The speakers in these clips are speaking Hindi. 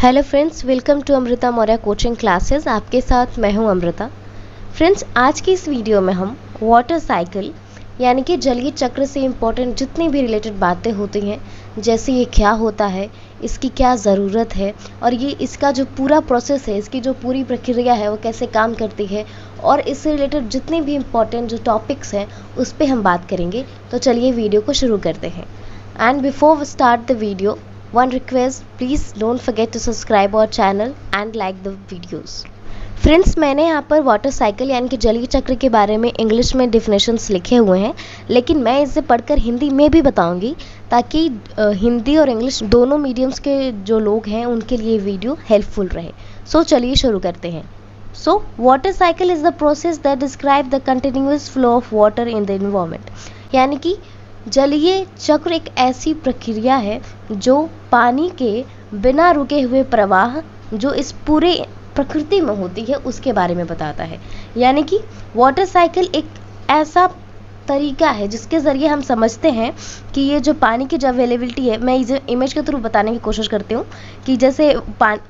Hello friends, welcome to Amrita Maurya coaching classes. आपके साथ मैं हूं अमृता। फ्रेंड्स, आज की इस वीडियो में हम वाटर साइकिल यानी कि जलीय चक्र से इम्पोर्टेंट जितनी भी रिलेटेड बातें होती हैं, जैसे ये क्या होता है, इसकी क्या ज़रूरत है और ये इसका जो पूरा प्रोसेस है, इसकी जो पूरी प्रक्रिया है वो कैसे काम करती है और इससे रिलेटेड जितने भी इम्पोर्टेंट जो टॉपिक्स हैं उस पर हम बात करेंगे। तो चलिए वीडियो को शुरू करते हैं। And before we start the video, one request, please don't forget to subscribe our channel and like the videos. Friends, मैंने यहाँ पर वाटर साइकिल यानी कि जलीय चक्र के बारे में इंग्लिश में डिफिनेशंस लिखे हुए हैं, लेकिन मैं इसे पढ़कर हिंदी में भी बताऊंगी ताकि हिंदी और इंग्लिश दोनों मीडियम्स के जो लोग हैं उनके लिए वीडियो हेल्पफुल रहे। सो चलिए शुरू करते हैं। So water cycle is the process that describe the continuous flow of water in the environment. यानी कि जलीय चक्र एक ऐसी प्रक्रिया है जो पानी के बिना रुके हुए प्रवाह जो इस पूरे प्रकृति में होती है उसके बारे में बताता है। यानी कि वाटर साइकिल एक ऐसा तरीका है जिसके ज़रिए हम समझते हैं कि ये जो पानी की जो अवेलेबिलिटी है, मैं इसे इमेज के थ्रू बताने की कोशिश करती हूँ कि जैसे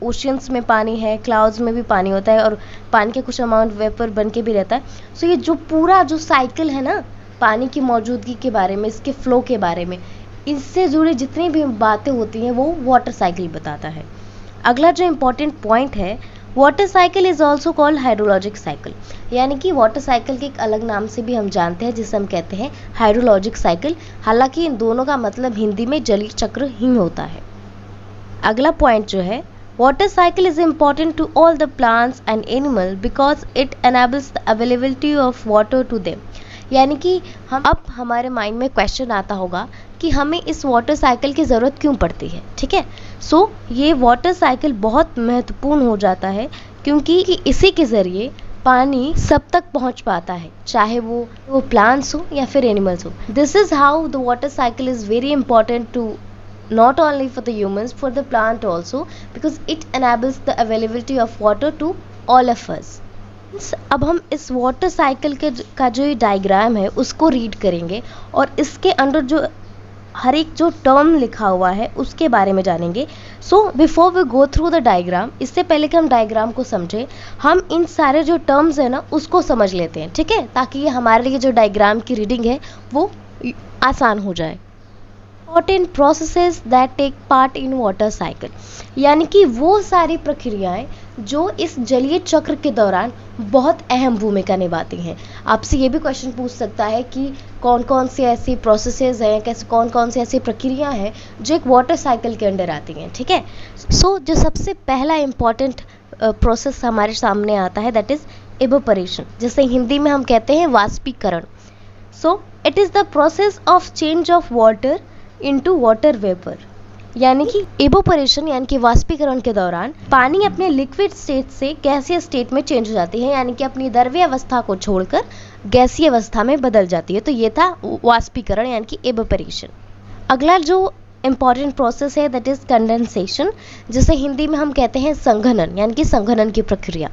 ओशियंस में पानी है, क्लाउड्स में भी पानी होता है और पानी के कुछ अमाउंट वेपर बन के भी रहता है। सो ये जो पूरा जो साइकिल है ना, पानी की मौजूदगी के बारे में, इसके फ्लो के बारे में, इससे जुड़ी जितनी भी बातें होती हैं वो वाटर साइकिल बताता है। अगला जो इम्पोर्टेंट पॉइंट है, water cycle is also called hydrologic cycle. यानी कि वाटर साइकिल के एक अलग नाम से भी हम जानते हैं जिसे हम कहते हैं हाइड्रोलॉजिक साइकिल। हालांकि इन दोनों का मतलब हिंदी में जलीय चक्र ही होता है। अगला पॉइंट जो है, water cycle is important to all the plants and animal because it enables the availability of water to them. यानी कि हमारे माइंड में क्वेश्चन आता होगा कि हमें इस वाटर साइकिल की ज़रूरत क्यों पड़ती है। ठीक है, सो ये वाटर साइकिल बहुत महत्वपूर्ण हो जाता है क्योंकि इसी के ज़रिए पानी सब तक पहुंच पाता है, चाहे वो प्लांट्स हो या फिर एनिमल्स हो। This is how the water cycle is very important to not only for the humans, for the plant also, because it enables the availability of water to all of us. अब हम इस वाटर साइकिल का जो ये डायग्राम है उसको रीड करेंगे और इसके अंदर जो हर एक जो टर्म लिखा हुआ है उसके बारे में जानेंगे। So before we go through the diagram, इससे पहले कि हम डायग्राम को समझें, हम इन सारे जो टर्म्स हैं ना उसको समझ लेते हैं। ठीक है, ताकि ये हमारे लिए जो डायग्राम की रीडिंग है वो आसान हो जाए। Important processes that take part in water cycle, यानी कि वो सारी प्रक्रियाएं जो इस जलीय चक्र के दौरान बहुत अहम भूमिका निभाती हैं। आपसे ये भी क्वेश्चन पूछ सकता है कि कौन कौन सी ऐसी प्रोसेसेस हैं, कैसे कौन कौन सी ऐसी प्रक्रिया हैं जो एक वाटर साइकिल के अंडर आती हैं। ठीक है, सो जो सबसे पहला इम्पॉर्टेंट प्रोसेस हमारे सामने आता है दैट इज़ इवेपोरेशन, जिसे हिंदी में हम कहते हैं वाष्पीकरण। So it is the process of change of water into water vapour. यानी कि इवेपोरेशन यानी कि वाष्पीकरण के दौरान पानी अपने लिक्विड स्टेट से गैसीय स्टेट में चेंज हो जाती है, यानी कि अपनी द्रव्य अवस्था को छोड़कर गैसीय अवस्था में बदल जाती है। तो ये था वाष्पीकरण यानी कि इवेपोरेशन। अगला जो इम्पॉर्टेंट प्रोसेस है दैट इज कंडेंसेशन, जिसे हिंदी में हम कहते हैं संघनन, यानी कि संघनन की प्रक्रिया।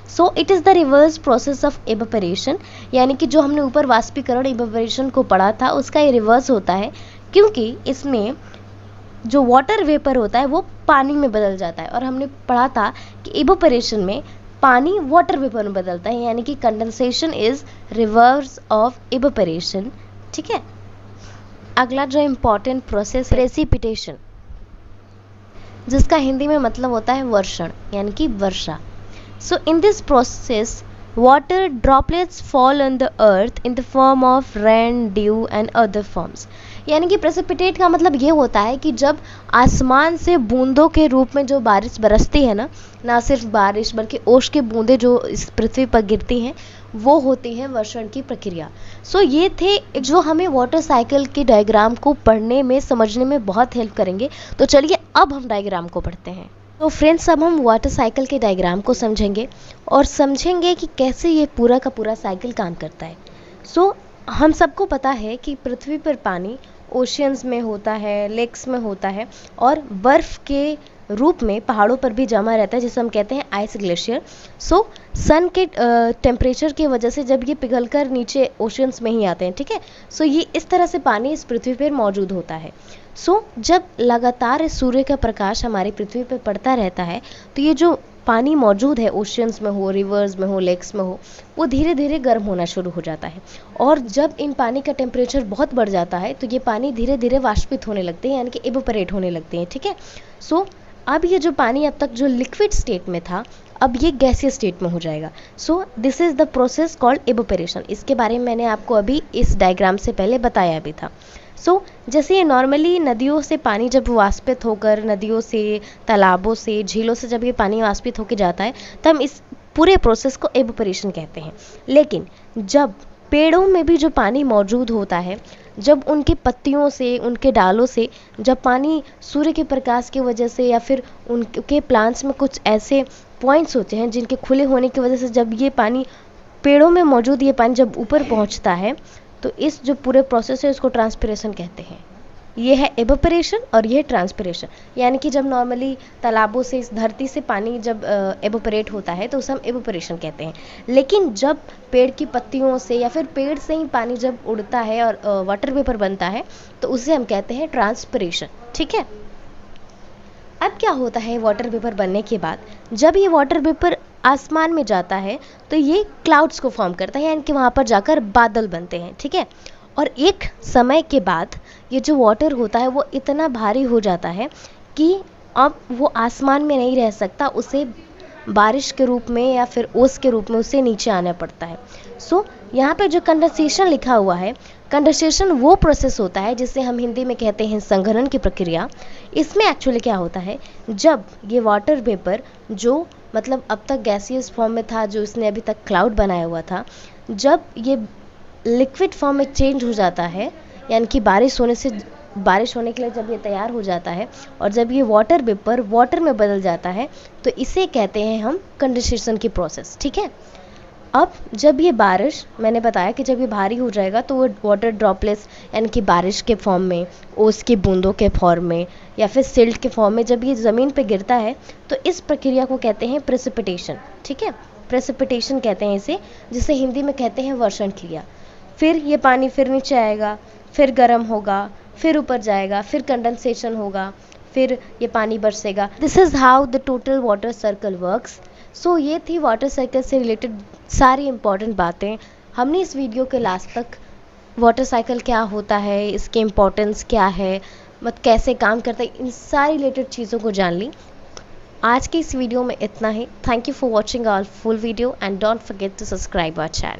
So it is the reverse process of evaporation, यानी कि जो हमने ऊपर वाष्पीकरण इवेपोरेशन को पढ़ा था उसका ये रिवर्स होता है, क्योंकि इसमें जो वाटर वेपर होता है वो पानी में बदल जाता है। और हमने पढ़ा था कि इवेपोरेशन में पानी वाटर वेपर में बदलता है, यानी कि condensation is reverse of evaporation. ठीक है, अगला जो इम्पॉर्टेंट प्रोसेस प्रेसिपिटेशन, जिसका हिंदी में मतलब होता है वर्षण यानी कि वर्षा। So in this process water droplets fall on the earth in the form of rain, dew and other forms। यानी कि प्रेसिपिटेट का मतलब ये होता है कि जब आसमान से बूंदों के रूप में जो बारिश बरसती है ना सिर्फ बारिश बल्कि ओश की बूंदें जो इस पृथ्वी पर गिरती हैं वो होती है वर्षण की प्रक्रिया। सो ये थे जो हमें वाटर साइकिल के डायग्राम को पढ़ने में समझने में बहुत हेल्प करेंगे। तो चलिए अब हम डायग्राम को पढ़ते हैं। तो फ्रेंड्स, अब हम वाटर साइकिल के डायग्राम को समझेंगे और समझेंगे कि कैसे ये पूरा का पूरा साइकिल काम करता है। सो हम सबको पता है कि पृथ्वी पर पानी ओशियंस में होता है, लेक्स में होता है और बर्फ़ के रूप में पहाड़ों पर भी जमा रहता है, जिसे हम कहते हैं आइस ग्लेशियर। सो सन के टेम्परेचर की वजह से जब ये पिघलकर नीचे ओशंस में ही आते हैं, ठीक है। सो ये इस तरह से पानी इस पृथ्वी पर मौजूद होता है। सो जब लगातार इस सूर्य का प्रकाश हमारी पृथ्वी पर पड़ता रहता है, तो ये जो पानी मौजूद है ओशियंस में हो, रिवर्स में हो, लेक्स में हो, वो धीरे धीरे गर्म होना शुरू हो जाता है। और जब इन पानी का टेम्परेचर बहुत बढ़ जाता है तो ये पानी धीरे धीरे वाष्पित होने लगते हैं, यानी कि इवोपरेट होने लगते हैं, ठीक है। सो अब ये जो पानी अब तक जो लिक्विड स्टेट में था, अब ये गैसीय स्टेट में हो जाएगा। So this is the process called evaporation. इसके बारे में मैंने आपको अभी इस डायग्राम से पहले बताया भी था। सो जैसे ये नॉर्मली नदियों से पानी जब वाष्पित होकर, नदियों से, तालाबों से, झीलों से जब ये पानी वाष्पित होकर जाता है, तो हम इस पूरे प्रोसेस को इवोपरेशन कहते हैं। लेकिन जब पेड़ों में भी जो पानी मौजूद होता है, जब उनकी पत्तियों से, उनके डालों से जब पानी सूर्य के प्रकाश की वजह से या फिर उनके प्लांट्स में कुछ ऐसे पॉइंट्स होते हैं जिनके खुले होने की वजह से जब ये पानी पेड़ों में मौजूद ये पानी जब ऊपर पहुंचता है, तो इस जो पूरे प्रोसेस है उसको ट्रांसपिरेशन कहते हैं। ये है इवोपरेशन और ये है ट्रांसपिरेशन। यानी कि जब नॉर्मली तालाबों से, इस धरती से पानी जब इवोपरेट होता है तो उसे हम इवोपरेशन कहते हैं। लेकिन जब पेड़ की पत्तियों से या फिर पेड़ से ही पानी जब उड़ता है और वाटर वेपर बनता है, तो उसे हम कहते हैं ट्रांसपिरेशन, ठीक है। अब क्या होता है वाटर वेपर बनने के बाद, जब ये वाटर वेपर आसमान में जाता है तो ये क्लाउड्स को फॉर्म करता है, यानी कि वहाँ पर जाकर बादल बनते हैं, ठीक है। और एक समय के बाद ये जो वाटर होता है वो इतना भारी हो जाता है कि अब वो आसमान में नहीं रह सकता, उसे बारिश के रूप में या फिर ओस के रूप में उसे नीचे आना पड़ता है। सो यहाँ पे जो कंडेंसेशन लिखा हुआ है, कंडेंसेशन वो प्रोसेस होता है जिसे हम हिंदी में कहते हैं संघनन की प्रक्रिया। इसमें एक्चुअली क्या होता है, जब ये वाटर वेपर जो मतलब अब तक गैसियस फॉर्म में था, जो इसने अभी तक क्लाउड बनाया हुआ था, जब ये लिक्विड फॉर्म में चेंज हो जाता है, यानी कि बारिश होने के लिए जब ये तैयार हो जाता है और जब ये वाटर वेपर वाटर में बदल जाता है, तो इसे कहते हैं हम कंडेंसेशन की प्रोसेस, ठीक है। अब जब ये बारिश, मैंने बताया कि जब ये भारी हो जाएगा तो वो वाटर ड्रॉपलेट्स यानी कि बारिश के फॉर्म में, ओस की बूंदों के फॉर्म में या फिर सिल्ट के फॉर्म में जब ये ज़मीन पे गिरता है, तो इस प्रक्रिया को कहते हैं प्रेसिपिटेशन, ठीक है। प्रेसिपिटेशन कहते हैं इसे, जिसे हिंदी में कहते हैं वर्षण क्रिया। फिर ये पानी फिर नीचे आएगा, फिर गर्म होगा, फिर ऊपर जाएगा, फिर कंडेंसेशन होगा, फिर ये पानी बरसेगा। This is how the total water circle works. So ये थी वाटर साइकिल से रिलेटेड सारी इंपॉर्टेंट बातें। हमने इस वीडियो के लास्ट तक वाटर साइकिल क्या होता है, इसकी इम्पोर्टेंस क्या है, कैसे काम करता है, इन सारी रिलेटेड चीज़ों को जान ली। आज के इस वीडियो में इतना ही। Thank you for watching our full video and don't forget to subscribe our channel.